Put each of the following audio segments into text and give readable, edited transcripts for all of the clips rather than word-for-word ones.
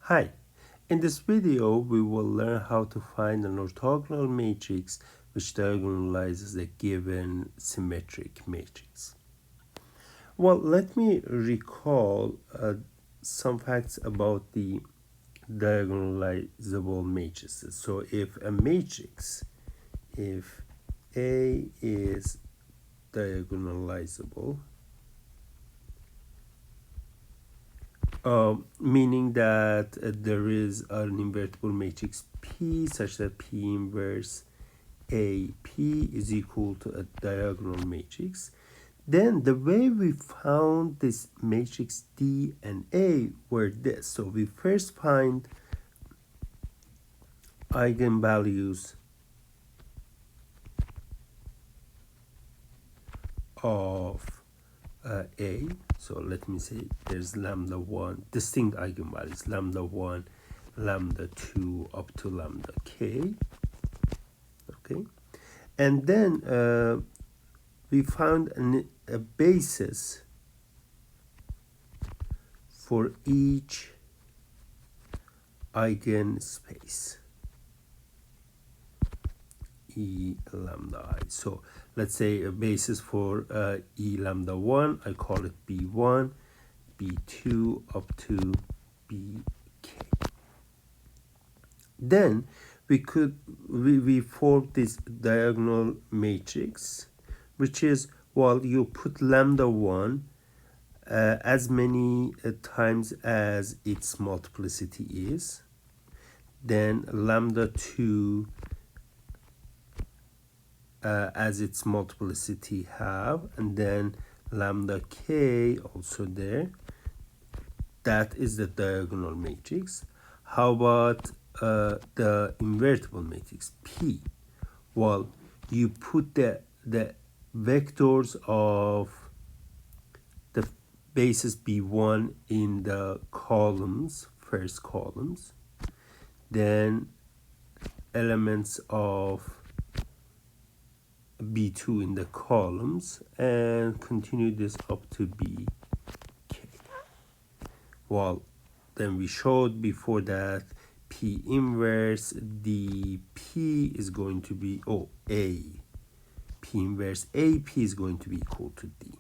Hi, in this video we will learn how to find an orthogonal matrix which diagonalizes a given symmetric matrix. Well, let me recall some facts about the diagonalizable matrices. So if a matrix, if A is diagonalizable, meaning that there is an invertible matrix P such that P inverse AP is equal to a diagonal matrix, then the way we found this matrix D and A were this. So we first find eigenvalues of A. So let me say there's lambda 1, distinct eigenvalues, lambda 1, lambda 2 up to lambda k. Okay, and then we found a basis for each eigenspace E lambda I. So let's say a basis for E lambda 1, I call it B1, B2 up to Bk. Then we form this diagonal matrix, which is, well, you put lambda 1 as many times as its multiplicity is, then lambda 2 as its multiplicity have, and then lambda k also there. That is the diagonal matrix. How about the invertible matrix P? Well, you put the vectors of the basis B1 in the columns, first columns, then elements of B2 in the columns, and continue this up to Bk. Well, then we showed before that P inverse dP is going to be, A. P inverse AP is going to be equal to D.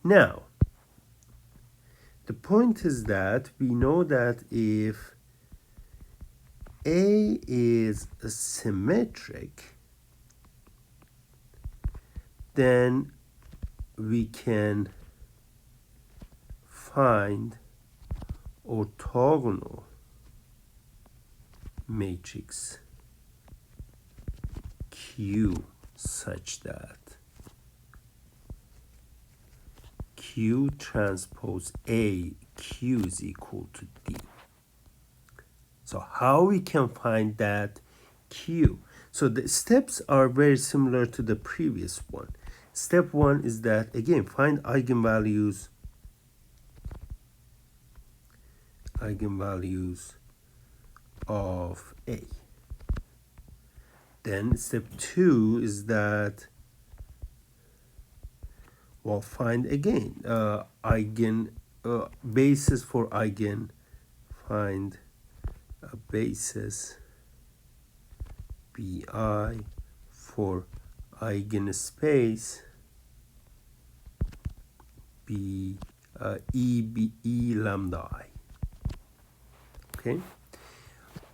Now, the point is that we know that if A is symmetric, then we can find orthogonal matrix Q such that Q transpose A Q is equal to D. So how we can find that Q? So the steps are very similar to the previous one. Step 1 is that, again, find eigenvalues of A. Then step 2 is that, well, find again basis for eigen, find a basis Bi for eigenspace B E lambda I. Okay,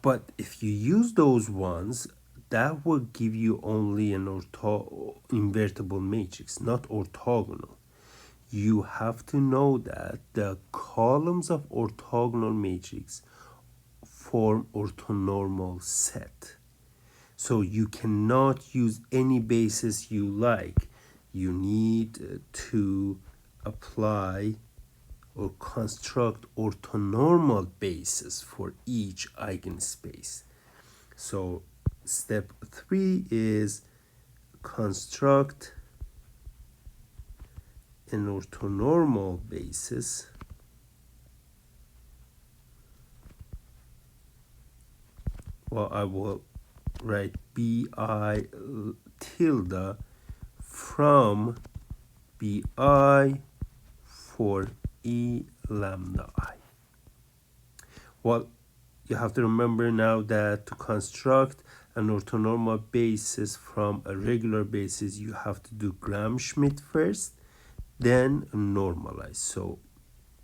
but if you use those ones, that will give you only an invertible matrix, not orthogonal. You have to know that the columns of orthogonal matrix form orthonormal set. So you cannot use any basis you like. You need to apply or construct orthonormal basis for each eigenspace. So step 3 is construct an orthonormal basis I will write Bi tilde from Bi for E lambda I. Well, you have to remember now that to construct an orthonormal basis from a regular basis, you have to do Gram-Schmidt first, then normalize. So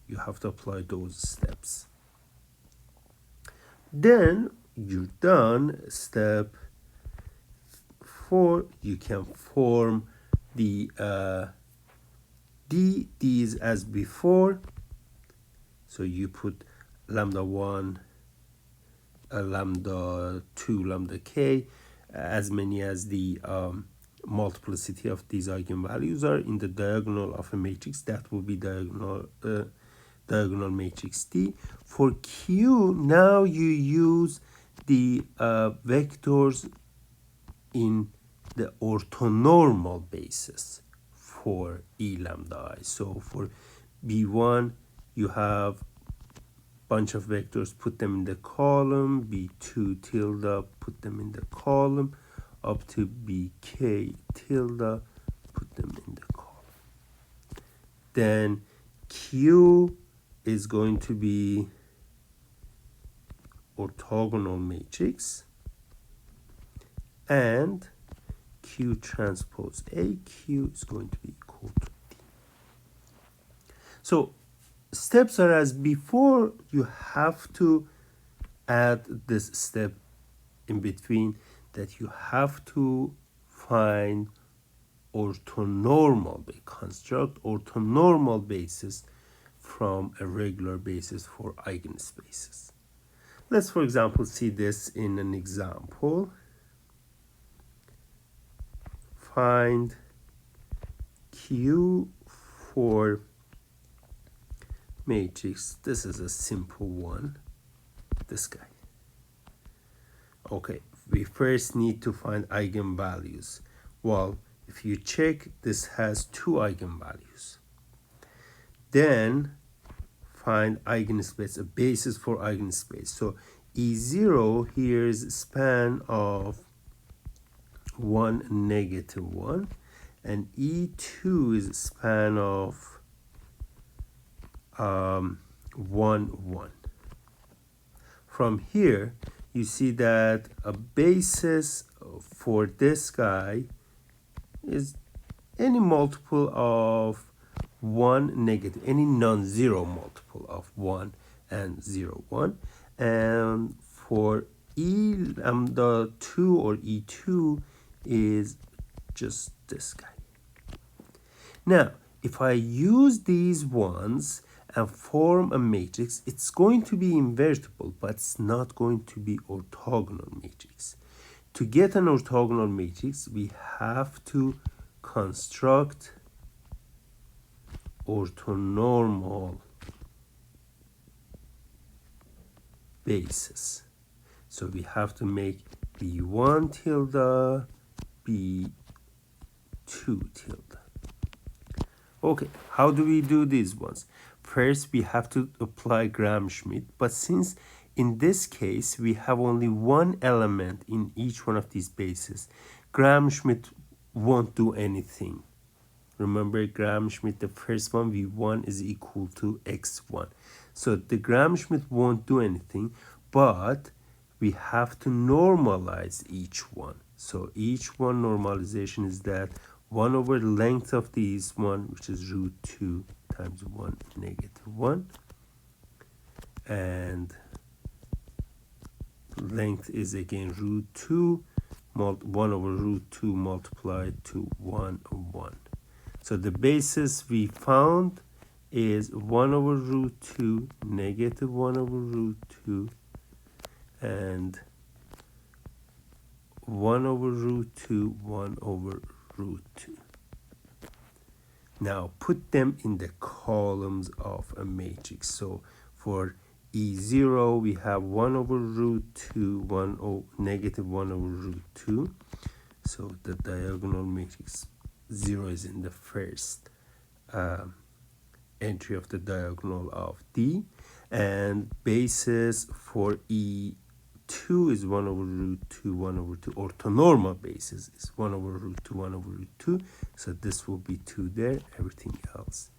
you have to apply those steps. Then you're done. Step 4, you can form the D. D is as before. So you put lambda 1, lambda 2, lambda k, as many as the multiplicity of these eigenvalues are in the diagonal of a matrix. That will be diagonal matrix D. For Q, now you use the vectors in the orthonormal basis for E lambda I. So for B1, you have bunch of vectors, put them in the column, B2 tilde, put them in the column, up to BK tilde, put them in the column. Then Q is going to be orthogonal matrix, and Q transpose A, Q is going to be equal to D. So steps are as before. You have to add this step in between, that you have to find orthonormal, construct orthonormal basis from a regular basis for eigenspaces. Let's, for example, see this in an example. Find Q for matrix. This is a simple one, this guy. Okay, we first need to find eigenvalues. Well, if you check, this has 2 eigenvalues. Then find eigenspace, a basis for eigenspace. So E0 here is span of 1, -1, and E2 is span of 1, 1. From here, you see that a basis for this guy is any multiple of 1, negative, any non-zero multiple of 1 and 0, 1. And for E lambda 2 or E2 is just this guy. Now, if I use these ones and form a matrix, it's going to be invertible, but it's not going to be orthogonal matrix. To get an orthogonal matrix, we have to construct orthonormal basis. So we have to make B1 tilde, B2 tilde. Okay, how do we do these ones? First, we have to apply Gram-Schmidt, but since in this case we have only one element in each one of these bases, Gram-Schmidt won't do anything. Remember, Gram-Schmidt, the first one, V1 is equal to X1. So the Gram-Schmidt won't do anything, but we have to normalize each one. So each one normalization is that 1 over the length of these one, which is root 2 times 1, -1. And length is again root 2, 1 over root 2 multiplied to 1, 1. So the basis we found is 1 over root 2, -1 over root 2, and 1 over root 2, 1 over root 2. Now put them in the columns of a matrix. So for E0, we have 1 over root 2, -1 over root 2. So the diagonal matrix 0 is in the first entry of the diagonal of D. And basis for E2 is 1 over root 2, 1 over 2. Orthonormal basis is 1 over root 2, 1 over root 2. So this will be 2 there, everything else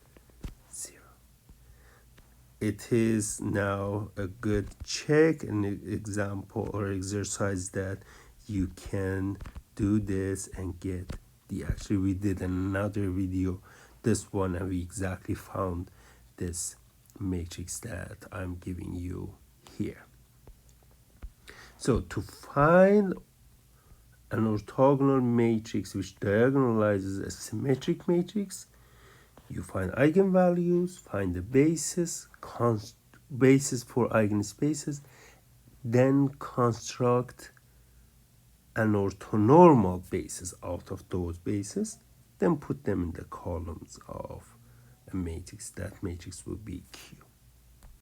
0. it is now a good check and example or exercise that you can do this and get actually we did another video this one and we exactly found this matrix that I'm giving you here. So to find an orthogonal matrix which diagonalizes a symmetric matrix, you find eigenvalues, find the basis for eigenspaces, then construct an orthonormal basis out of those bases, then put them in the columns of a matrix. That matrix will be Q.